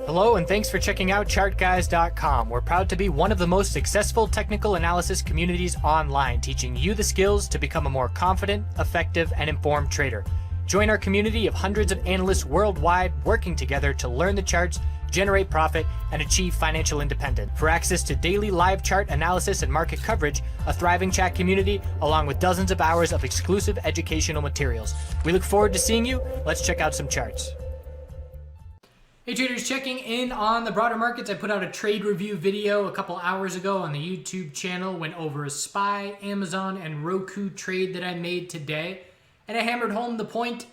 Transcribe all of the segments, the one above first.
Hello and thanks for checking out ChartGuys.com. We're proud to be one of the most successful technical analysis communities online, teaching you the skills to become a more confident, effective, and informed trader. Join our community of hundreds of analysts worldwide working together to learn the charts, generate profit, and achieve financial independence. For access to daily live chart analysis and market coverage, a thriving chat community, along with dozens of hours of exclusive educational materials. We look forward to seeing you. Let's check out some charts. Hey traders, checking in on the broader markets. I put out a trade review video a couple hours ago on the YouTube channel, went over a SPY, Amazon, and Roku trade that I made today, and I hammered home the point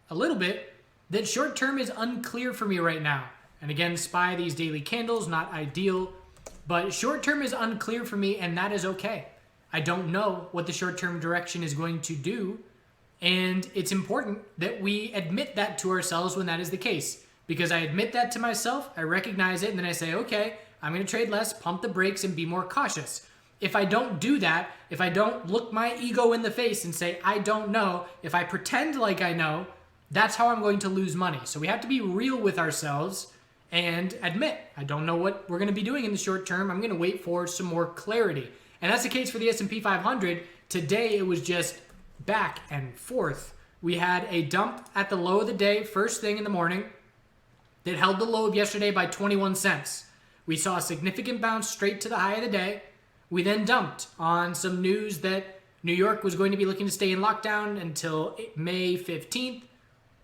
a little bit that short term is unclear for me right now. And again, SPY, these daily candles, not ideal, but short term is unclear for me, and that is okay. I don't know what the short term direction is going to do, and it's important that we admit that to ourselves when that is the case. Because I admit that to myself, I recognize it, and then I say, okay, I'm going to trade less, pump the brakes, and be more cautious. If I don't do that, if I don't look my ego in the face and say, I don't know, if I pretend like I know, that's how I'm going to lose money. So we have to be real with ourselves and admit, I don't know what we're going to be doing in the short term. I'm going to wait for some more clarity. And that's the case for the S&P 500. Today, it was just back and forth. We had a dump at the low of the day, first thing in the morning, that held the low of yesterday by 21 cents. We saw a significant bounce straight to the high of the day. We then dumped on some news that New York was going to be looking to stay in lockdown until May 15th.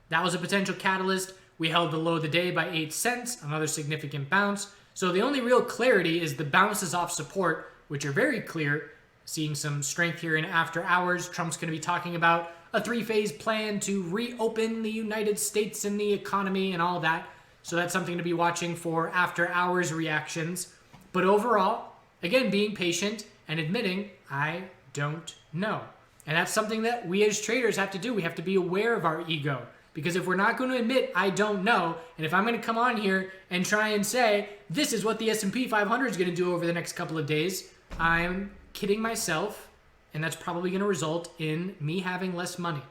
That was a potential catalyst. We held the low of the day by 8 cents, another significant bounce. So the only real clarity is the bounces off support, which are very clear. Seeing some strength here in after hours. Trump's going to be talking about a three-phase plan to reopen the United States and the economy and all that. So that's something to be watching for after hours reactions. But overall, again, being patient and admitting, I don't know. And that's something that we as traders have to do. We have to be aware of our ego. Because if we're not going to admit, I don't know, and if I'm going to come on here and try and say, this is what the S&P 500 is going to do over the next couple of days, I'm kidding myself, and that's probably going to result in me having less money.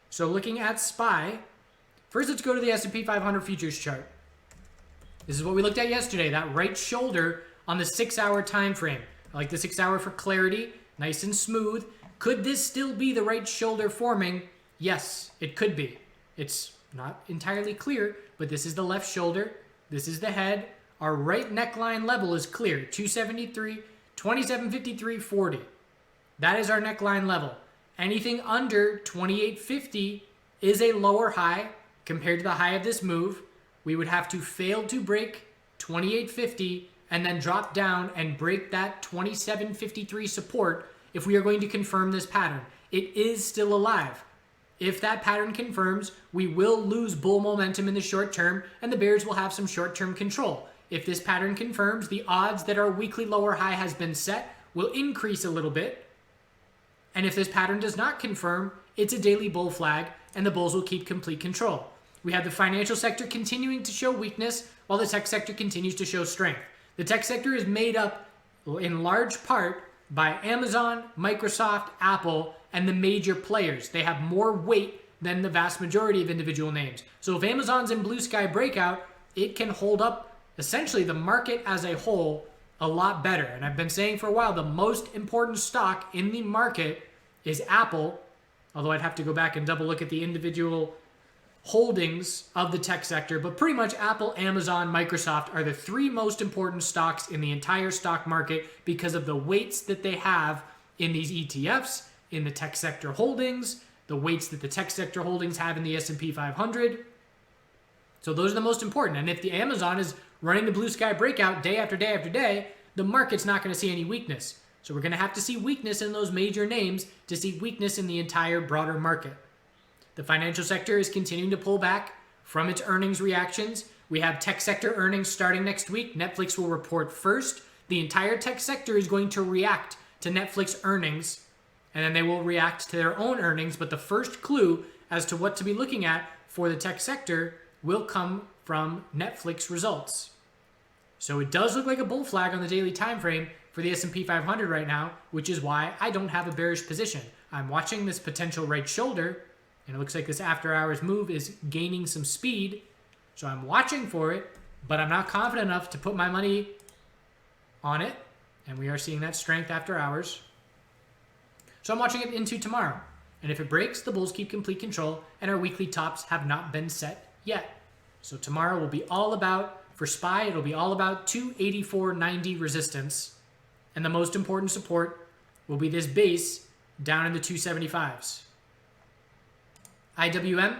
So looking at SPY, first, let's go to the S&P 500 futures chart. This is what we looked at yesterday, that right shoulder on the 6-hour time frame. I like the 6-hour for clarity, nice and smooth. Could this still be the right shoulder forming? Yes, it could be. It's not entirely clear, but this is the left shoulder. This is the head. Our right neckline level is clear, 273, 2753.40. That is our neckline level. Anything under 2850 is a lower high. Compared to the high of this move, we would have to fail to break 28.50 and then drop down and break that 27.53 support if we are going to confirm this pattern. It is still alive. If that pattern confirms, we will lose bull momentum in the short term and the bears will have some short-term control. If this pattern confirms, the odds that our weekly lower high has been set will increase a little bit. And if this pattern does not confirm, it's a daily bull flag and the bulls will keep complete control. We have the financial sector continuing to show weakness while the tech sector continues to show strength. The tech sector is made up in large part by Amazon, Microsoft, Apple, and the major players. They have more weight than the vast majority of individual names. So if Amazon's in blue sky breakout, it can hold up essentially the market as a whole a lot better. And I've been saying for a while, the most important stock in the market is Apple, although I'd have to go back and double look at the individual holdings of the tech sector, but pretty much Apple, Amazon, Microsoft are the three most important stocks in the entire stock market because of the weights that they have in these ETFs, in the tech sector holdings, the weights that the tech sector holdings have in the S&P 500. So those are the most important. And if the Amazon is running the blue sky breakout day after day after day, the market's not going to see any weakness. So we're going to have to see weakness in those major names to see weakness in the entire broader market. The financial sector is continuing to pull back from its earnings reactions. We have tech sector earnings starting next week. Netflix will report first. The entire tech sector is going to react to Netflix earnings, and then they will react to their own earnings. But the first clue as to what to be looking at for the tech sector will come from Netflix results. So it does look like a bull flag on the daily time frame for the S&P 500 right now, which is why I don't have a bearish position. I'm watching this potential right shoulder, and it looks like this after hours move is gaining some speed. So I'm watching for it, but I'm not confident enough to put my money on it. And we are seeing that strength after hours. So I'm watching it into tomorrow. And if it breaks, the bulls keep complete control, and our weekly tops have not been set yet. So tomorrow will be all about, for SPY, it'll be all about 284.90 resistance. And the most important support will be this base down in the 275s. IWM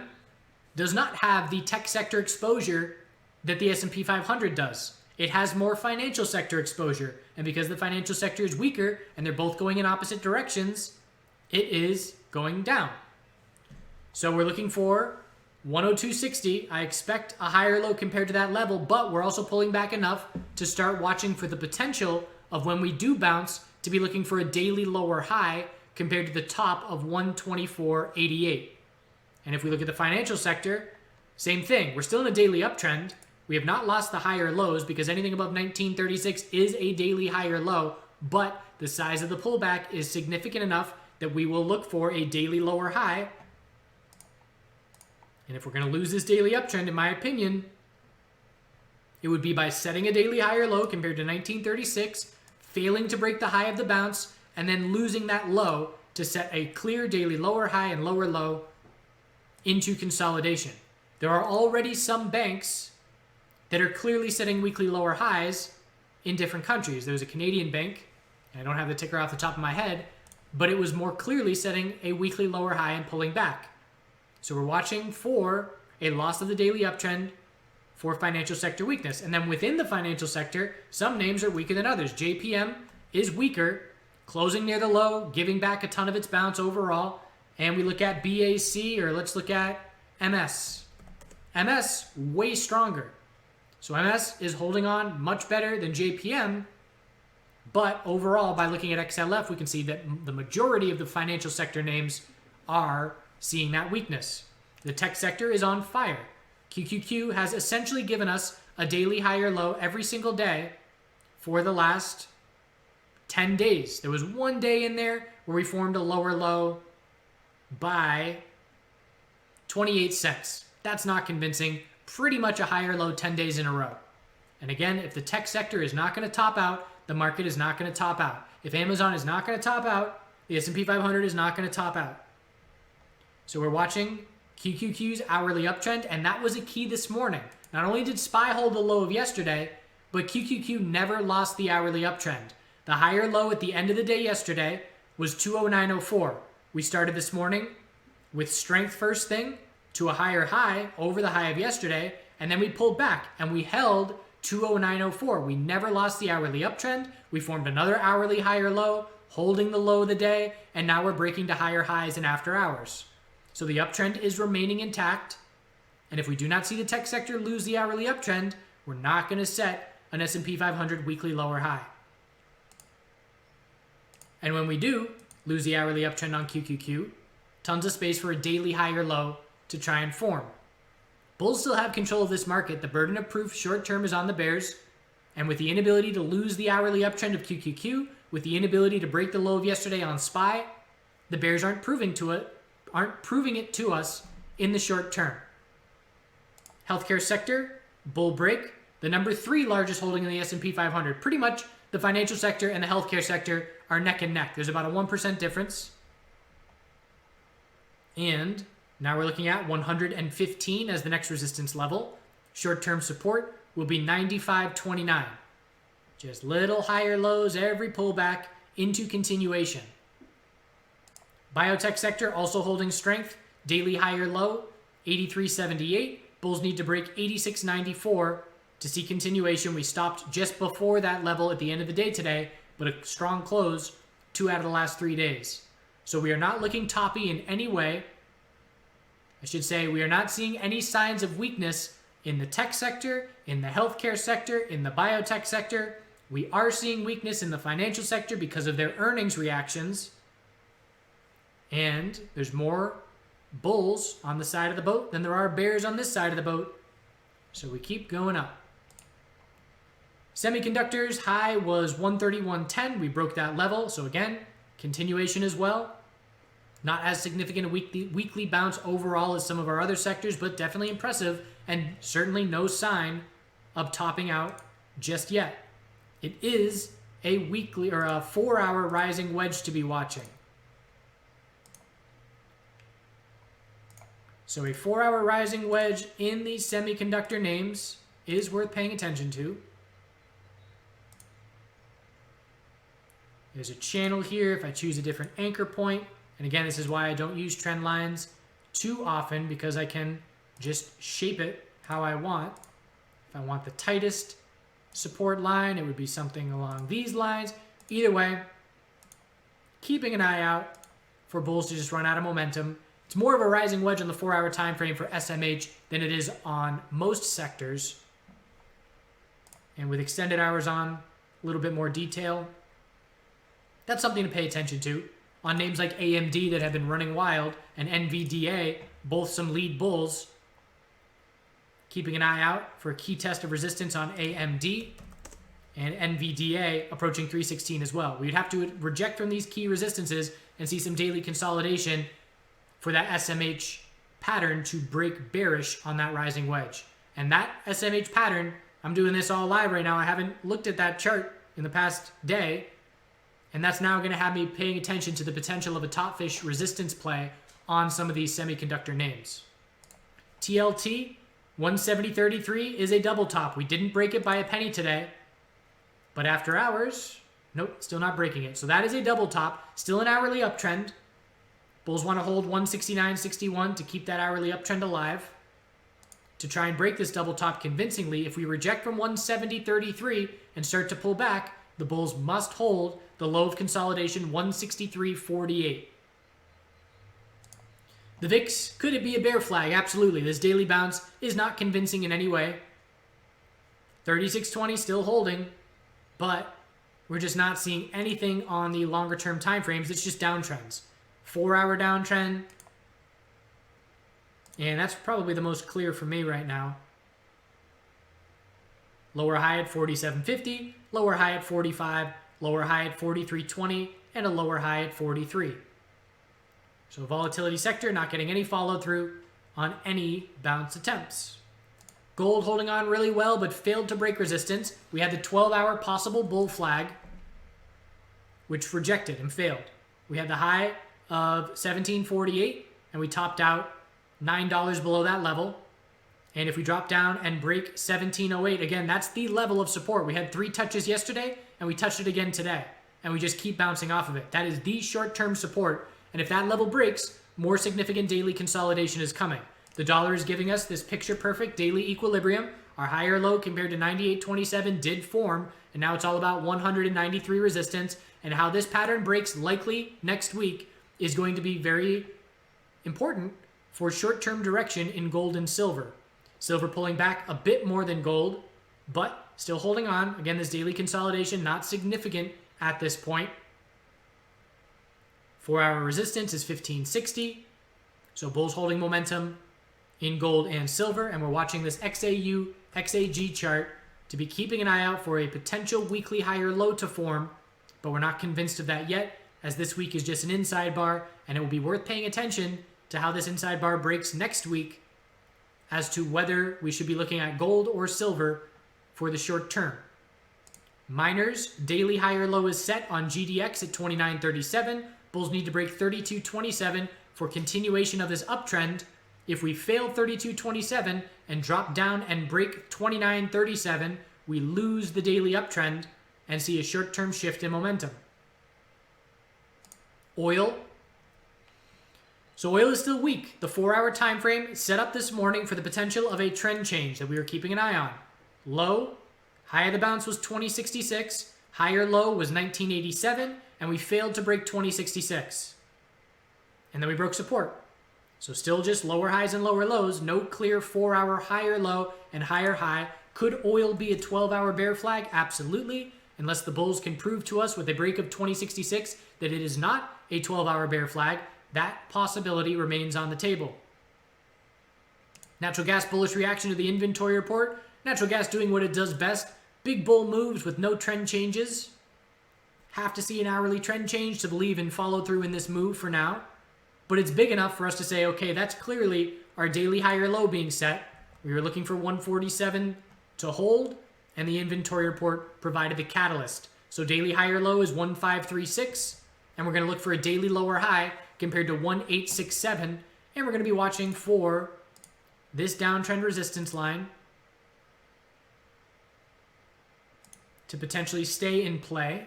does not have the tech sector exposure that the S&P 500 does. It has more financial sector exposure. And because the financial sector is weaker and they're both going in opposite directions, it is going down. So we're looking for 102.60. I expect a higher low compared to that level, but we're also pulling back enough to start watching for the potential of when we do bounce to be looking for a daily lower high compared to the top of 124.88. And if we look at the financial sector, same thing. We're still in a daily uptrend. We have not lost the higher lows because anything above 1936 is a daily higher low, but the size of the pullback is significant enough that we will look for a daily lower high. And if we're going to lose this daily uptrend, in my opinion, it would be by setting a daily higher low compared to 1936, failing to break the high of the bounce, and then losing that low to set a clear daily lower high and lower low into consolidation. There are already some banks that are clearly setting weekly lower highs in different countries. There's a Canadian bank, and I don't have the ticker off the top of my head, but it was more clearly setting a weekly lower high and pulling back. So we're watching for a loss of the daily uptrend for financial sector weakness. And then within the financial sector, some names are weaker than others. JPM is weaker, closing near the low, giving back a ton of its bounce overall. And we look at BAC, or let's look at MS. MS, way stronger. So MS is holding on much better than JPM. But overall, by looking at XLF, we can see that the majority of the financial sector names are seeing that weakness. The tech sector is on fire. QQQ has essentially given us a daily higher low every single day for the last 10 days. There was one day in there where we formed a lower low by 28 cents. That's not convincing. Pretty much a higher low 10 days in a row. And again, if the tech sector is not going to top out, the market is not going to top out. If Amazon is not going to top out, the S&P 500 is not going to top out. So we're watching QQQ's hourly uptrend, and that was a key this morning. Not only did SPY hold the low of yesterday, but QQQ never lost the hourly uptrend. The higher low at the end of the day yesterday was 209.04. We started this morning with strength first thing to a higher high over the high of yesterday, and then we pulled back and we held 209.04. We never lost the hourly uptrend. We formed another hourly higher low, holding the low of the day, and now we're breaking to higher highs in after hours. So the uptrend is remaining intact, and if we do not see the tech sector lose the hourly uptrend, we're not going to set an S&P 500 weekly lower high. And when we do lose the hourly uptrend on QQQ, tons of space for a daily higher low to try and form. Bulls still have control of this market. The burden of proof short term is on the bears, and with the inability to lose the hourly uptrend of QQQ, with the inability to break the low of yesterday on SPY, the bears aren't proving it to us in the short term. Healthcare sector, bull break, the number 3 largest holding in the S&P 500. Pretty much the financial sector and the healthcare sector are neck and neck. There's about a 1% difference. And now we're looking at 115 as the next resistance level. Short-term support will be 95.29. Just little higher lows every pullback into continuation. Biotech sector also holding strength. Daily higher low, 83.78. Bulls need to break 86.94 to see continuation. We stopped just before that level at the end of the day today, but a strong close 2 out of the last 3 days. So we are not looking toppy in any way. I should say we are not seeing any signs of weakness in the tech sector, in the healthcare sector, in the biotech sector. We are seeing weakness in the financial sector because of their earnings reactions. And there's more bulls on the side of the boat than there are bears on this side of the boat. So we keep going up. Semiconductors high was 131.10. We broke that level. So again, continuation as well. Not as significant a weekly bounce overall as some of our other sectors, but definitely impressive and certainly no sign of topping out just yet. It is a weekly or a 4-hour rising wedge to be watching. So a 4-hour rising wedge in these semiconductor names is worth paying attention to. There's a channel here if I choose a different anchor point. And again, this is why I don't use trend lines too often, because I can just shape it how I want. If I want the tightest support line, it would be something along these lines. Either way, keeping an eye out for bulls to just run out of momentum. It's more of a rising wedge on the 4-hour time frame for SMH than it is on most sectors. And with extended hours on, a little bit more detail. That's something to pay attention to. On names like AMD that have been running wild, and NVDA, both some lead bulls. Keeping an eye out for a key test of resistance on AMD and NVDA approaching 316 as well. We'd have to reject from these key resistances and see some daily consolidation for that SMH pattern to break bearish on that rising wedge. And that SMH pattern, I'm doing this all live right now. I haven't looked at that chart in the past day. And that's now going to have me paying attention to the potential of a top fish resistance play on some of these semiconductor names. TLT, 170.33 is a double top. We didn't break it by a penny today. But after hours, nope, still not breaking it. So that is a double top. Still an hourly uptrend. Bulls want to hold 169.61 to keep that hourly uptrend alive. To try and break this double top convincingly, if we reject from 170.33 and start to pull back, the bulls must hold the low of consolidation, 163.48. The VIX, could it be a bear flag? Absolutely. This daily bounce is not convincing in any way. 36.20 still holding, but we're just not seeing anything on the longer term time frames. It's just downtrends. 4-hour downtrend. And that's probably the most clear for me right now. Lower high at 47.50, lower high at 45, lower high at 43.20, and a lower high at 43. So volatility sector not getting any follow through on any bounce attempts. Gold holding on really well, but failed to break resistance. We had the 12-hour possible bull flag, which rejected and failed. We had the high of 17.48, and we topped out $9 below that level. And if we drop down and break 17.08, again, that's the level of support. We had 3 touches yesterday, and we touched it again today. And we just keep bouncing off of it. That is the short-term support. And if that level breaks, more significant daily consolidation is coming. The dollar is giving us this picture-perfect daily equilibrium. Our higher low compared to 98.27 did form, and now it's all about 193 resistance. And how this pattern breaks likely next week is going to be very important for short-term direction in gold and silver. Silver pulling back a bit more than gold, but still holding on. Again, this daily consolidation not significant at this point. 4-hour resistance is 15.60. So bulls holding momentum in gold and silver. And we're watching this XAU, XAG chart to be keeping an eye out for a potential weekly higher low to form. But we're not convinced of that yet, as this week is just an inside bar. And it will be worth paying attention to how this inside bar breaks next week as to whether we should be looking at gold or silver for the short term. Miners, daily higher low is set on GDX at 29.37. Bulls need to break 32.27 for continuation of this uptrend. If we fail 32.27 and drop down and break 29.37, we lose the daily uptrend and see a short-term shift in momentum. Oil. So oil is still weak. The 4-hour time frame set up this morning for the potential of a trend change that we were keeping an eye on. Low, high of the bounce was 20.66, higher low was 19.87, and we failed to break 20.66. And then we broke support. So still just lower highs and lower lows, no clear 4-hour higher low and higher high. Could oil be a 12-hour bear flag? Absolutely, unless the bulls can prove to us with a break of 20.66 that it is not a 12-hour bear flag. That possibility remains on the table. Natural gas bullish reaction to the inventory report. Natural gas doing what it does best. Big bull moves with no trend changes. Have to see an hourly trend change to believe in follow through in this move for now. But it's big enough for us to say, okay, that's clearly our daily higher low being set. We were looking for 147.20 to hold, and the inventory report provided the catalyst. So daily high or low is 1536, and we're going to look for a daily low or high compared to 1867, and we're going to be watching for this downtrend resistance line to potentially stay in play.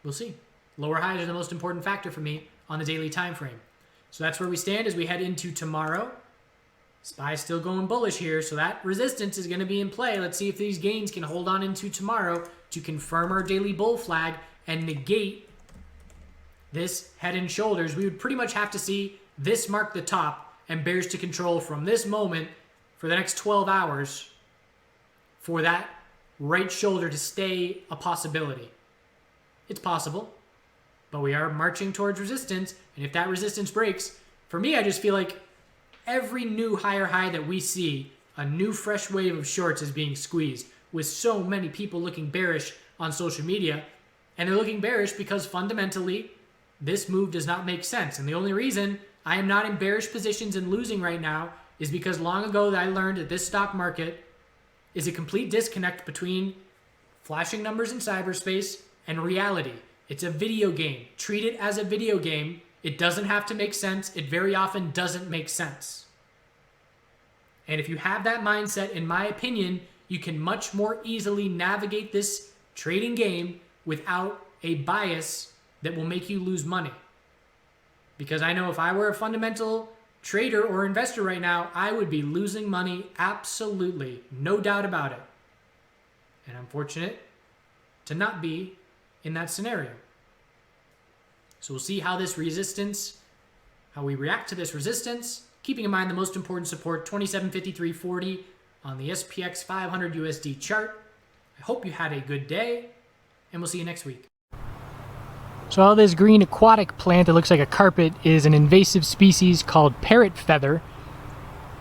We'll see. Lower highs are the most important factor for me on the daily time frame. So that's where we stand as we head into tomorrow. SPY's still going bullish here, so that resistance is going to be in play. Let's see if these gains can hold on into tomorrow to confirm our daily bull flag and negate this head and shoulders. We would pretty much have to see this mark the top and bears to control from this moment for the next 12 hours for that right shoulder to stay a possibility. It's possible, but we are marching towards resistance, and if that resistance breaks, for me, I just feel like every new higher high that we see, a new fresh wave of shorts is being squeezed, with so many people looking bearish on social media, and they're looking bearish because fundamentally, this move does not make sense. And the only reason I am not in bearish positions and losing right now is because long ago that I learned that this stock market is a complete disconnect between flashing numbers in cyberspace and reality. It's a video game. Treat it as a video game. It doesn't have to make sense. It very often doesn't make sense. And if you have that mindset, in my opinion, you can much more easily navigate this trading game without a bias that will make you lose money. Because I know if I were a fundamental trader or investor right now, I would be losing money absolutely, no doubt about it. And I'm fortunate to not be in that scenario. So we'll see how this resistance, how we react to this resistance, keeping in mind the most important support, 2753.40 on the SPX 500 USD chart. I hope you had a good day, and we'll see you next week. So all this green aquatic plant that looks like a carpet is an invasive species called parrot feather.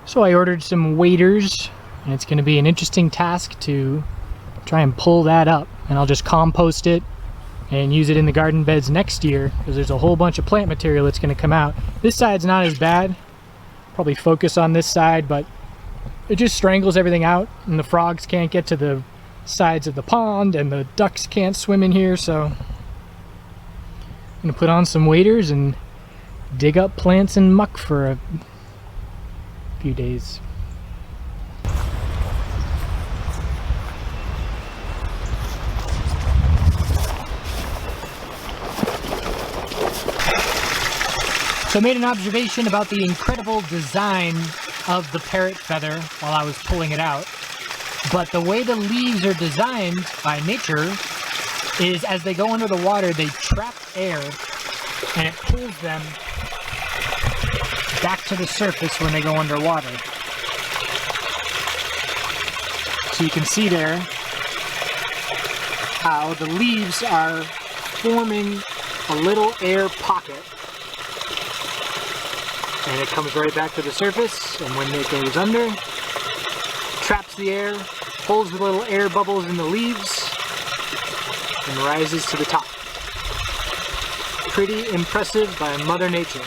So I ordered some waders, and it's going to be an interesting task to try and pull that up. And I'll just compost it and use it in the garden beds next year, because there's a whole bunch of plant material that's going to come out. This side's not as bad. Probably focus on this side, but it just strangles everything out, and the frogs can't get to the sides of the pond, and the ducks can't swim in here, so I'm going to put on some waders and dig up plants and muck for a few days. So I made an observation about the incredible design of the parrot feather while I was pulling it out. But the way the leaves are designed by nature is as they go under the water, they trap air and it pulls them back to the surface when they go underwater. So you can see there how the leaves are forming a little air pocket. And it comes right back to the surface, and when it goes under, traps the air, pulls the little air bubbles in the leaves, and rises to the top. Pretty impressive by Mother Nature.